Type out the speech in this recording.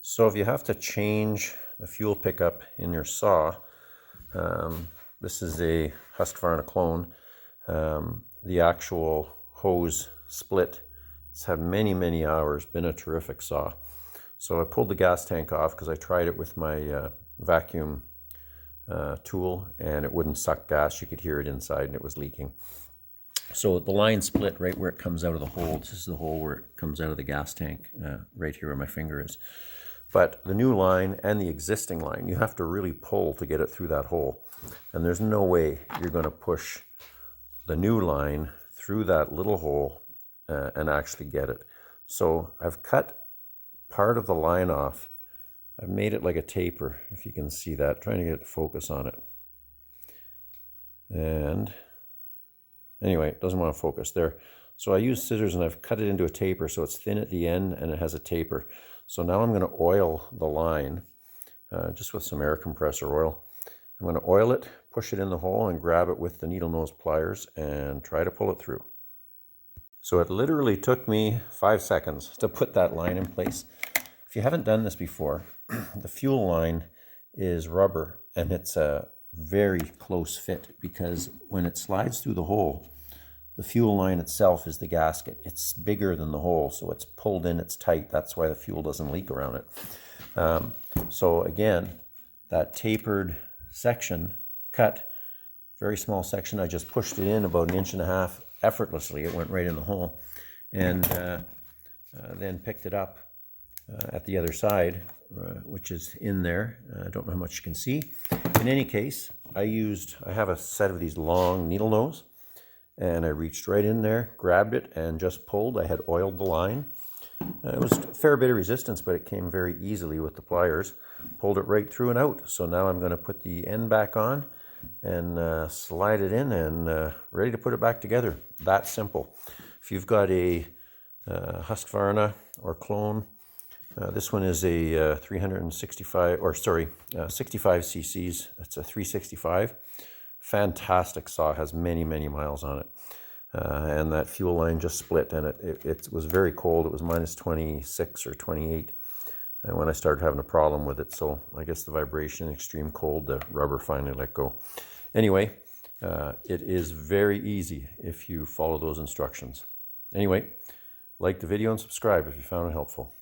So if you have to change the fuel pickup in your saw, this is a Husqvarna clone. The actual hose split. It's had many hours, been a terrific saw. So I pulled the gas tank off because I tried it with my vacuum tool and it wouldn't suck gas. You could hear it inside and it was leaking. So the line split right where it comes out of the hole. This is the hole where it comes out of the gas tank, right here where my finger is. But the new line and the existing line, you have to really pull to get it through that hole. And there's no way you're going to push the new line through that little hole and actually get it. So I've cut part of the line off. I've made it like a taper, if you can see that, trying to get it to focus on it. And anyway, it doesn't want to focus there. So I use scissors and I've cut it into a taper so it's thin at the end and it has a taper. So now I'm going to oil the line just with some air compressor oil. I'm going to oil it, push it in the hole and grab it with the needle nose pliers and try to pull it through. So it literally took me 5 seconds to put that line in place. If you haven't done this before, the fuel line is rubber and it's a very close fit because when it slides through the hole, the fuel line itself is the gasket. It's bigger than the hole, so it's pulled in, it's tight. That's why the fuel doesn't leak around it. So again, that tapered section, cut, very small section, I just pushed it in about 1.5 inches effortlessly. It went right in the hole. And then picked it up at the other side, which is in there. I don't know how much you can see. In any case, I have a set of these long needle nose. And I reached right in there, grabbed it, and just pulled. I had oiled the line. It was a fair bit of resistance, but it came very easily with the pliers. Pulled it right through and out. So now I'm going to put the end back on and slide it in and ready to put it back together. That simple. If you've got a Husqvarna or clone, this one is a 65 cc's. It's a 365. Fantastic saw, has many miles on it. And that fuel line just split and it was very cold. It was minus 26 or 28 when I started having a problem with it. So I guess the vibration, extreme cold, the rubber finally let go. Anyway, it is very easy if you follow those instructions. Anyway, like the video and subscribe if you found it helpful.